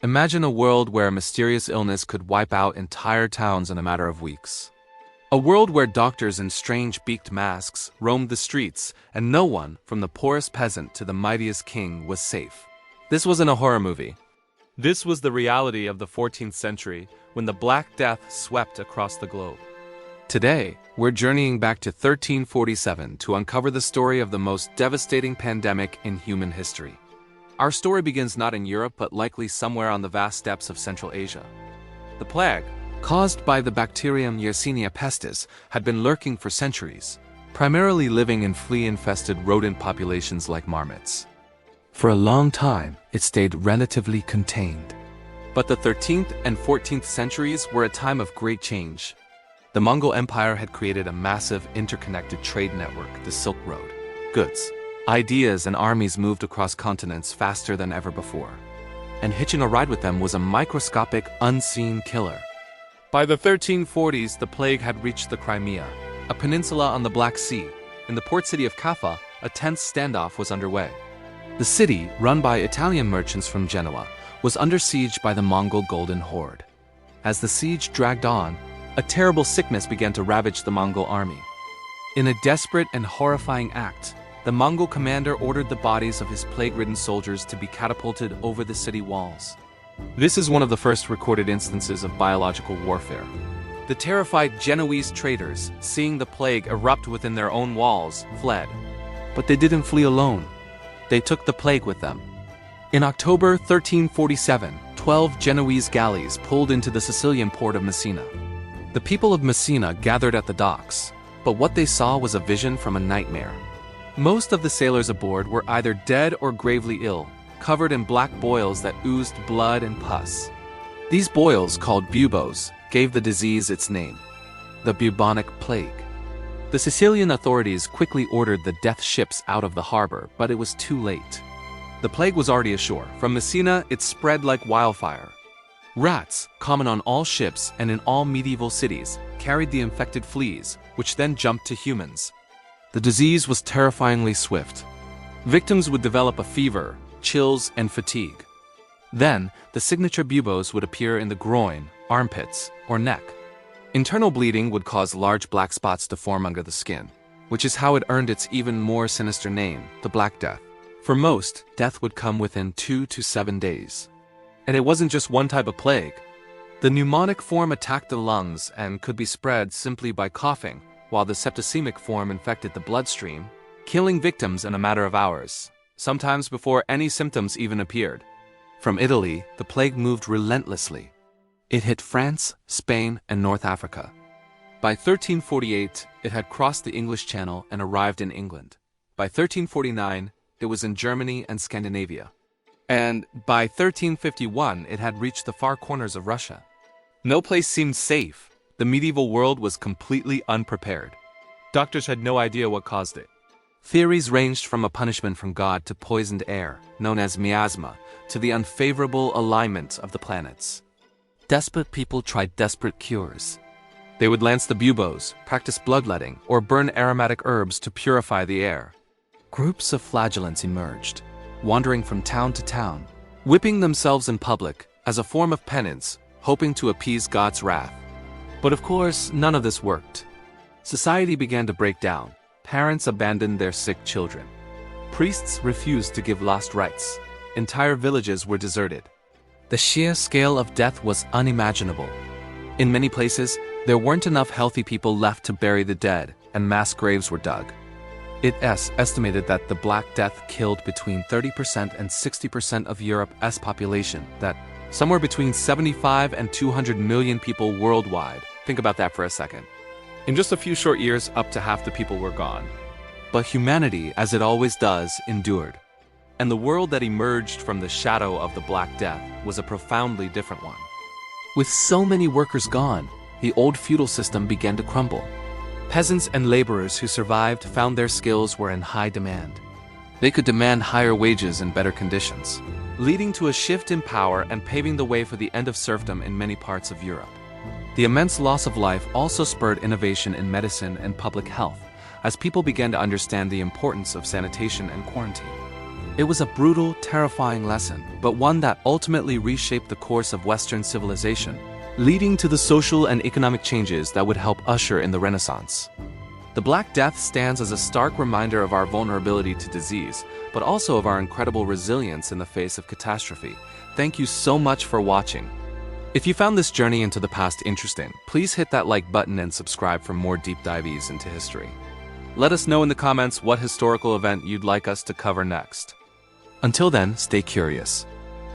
Imagine a world where a mysterious illness could wipe out entire towns in a matter of weeks. A world where doctors in strange beaked masks roamed the streets, and no one, from the poorest peasant to the mightiest king, was safe. This wasn't a horror movie. This was the reality of the 14th century, when the Black Death swept across the globe. Today, we're journeying back to 1347 to uncover the story of the most devastating pandemic in human history. Our story begins not in Europe, but likely somewhere on the vast steppes of Central Asia. The plague, caused by the bacterium Yersinia pestis, had been lurking for centuries, primarily living in flea-infested rodent populations like marmots. For a long time, it stayed relatively contained. But the 13th and 14th centuries were a time of great change. The Mongol Empire had created a massive interconnected trade network, the Silk Road. Goods, ideas, and armies moved across continents faster than ever before. And hitching a ride with them was a microscopic, unseen killer. By the 1340s, the plague had reached the Crimea, a peninsula on the Black Sea. In the port city of Kaffa, a tense standoff was underway. The city, run by Italian merchants from Genoa, was under siege by the Mongol Golden Horde. As the siege dragged on, a terrible sickness began to ravage the Mongol army. In a desperate and horrifying act, the Mongol commander ordered the bodies of his plague-ridden soldiers to be catapulted over the city walls. This is one of the first recorded instances of biological warfare. The terrified Genoese traders, seeing the plague erupt within their own walls, fled. But they didn't flee alone. They took the plague with them. In October 1347, 12 Genoese galleys pulled into the Sicilian port of Messina. The people of Messina gathered at the docks, but what they saw was a vision from a nightmare. Most of the sailors aboard were either dead or gravely ill, covered in black boils that oozed blood and pus. These boils, called buboes, gave the disease its name, the bubonic plague. The Sicilian authorities quickly ordered the death ships out of the harbor, but it was too late. The plague was already ashore. From Messina, it spread like wildfire. Rats, common on all ships and in all medieval cities, carried the infected fleas, which then jumped to humans. The disease was terrifyingly swift. Victims would develop a fever, chills, and fatigue. Then, the signature buboes would appear in the groin, armpits, or neck. Internal bleeding would cause large black spots to form under the skin, which is how it earned its even more sinister name, the Black Death. For most, death would come within 2 to 7 days. And it wasn't just one type of plague. The pneumonic form attacked the lungs and could be spread simply by coughing, while the septicemic form infected the bloodstream, killing victims in a matter of hours, sometimes before any symptoms even appeared. From Italy, the plague moved relentlessly. It hit France, Spain, and North Africa. By 1348, it had crossed the English Channel and arrived in England. By 1349, it was in Germany and Scandinavia. And by 1351, it had reached the far corners of Russia. No place seemed safe. The medieval world was completely unprepared. Doctors had no idea what caused it. Theories ranged from a punishment from God to poisoned air, known as miasma, to the unfavorable alignment of the planets. Desperate people tried desperate cures. They would lance the buboes, practice bloodletting, or burn aromatic herbs to purify the air. Groups of flagellants emerged, wandering from town to town, whipping themselves in public as a form of penance, hoping to appease God's wrath. But of course, none of this worked. Society began to break down. Parents abandoned their sick children. Priests refused to give lost rites. Entire villages were deserted. The sheer scale of death was unimaginable. In many places, there weren't enough healthy people left to bury the dead, and mass graves were dug. It's estimated that the Black Death killed between 30% and 60% of Europe's population, that somewhere between 75 and 200 million people worldwide. Think about that for a second. In just a few short years, up to half the people were gone. But humanity, as it always does, endured. And the world that emerged from the shadow of the Black Death was a profoundly different one. With so many workers gone, the old feudal system began to crumble. Peasants and laborers who survived found their skills were in high demand. They could demand higher wages and better conditions, leading to a shift in power and paving the way for the end of serfdom in many parts of Europe. The immense loss of life also spurred innovation in medicine and public health, as people began to understand the importance of sanitation and quarantine. It was a brutal, terrifying lesson, but one that ultimately reshaped the course of Western civilization, leading to the social and economic changes that would help usher in the Renaissance. The Black Death stands as a stark reminder of our vulnerability to disease, but also of our incredible resilience in the face of catastrophe. Thank you so much for watching. If you found this journey into the past interesting, please hit that like button and subscribe for more deep dives into history. Let us know in the comments what historical event you'd like us to cover next. Until then, stay curious.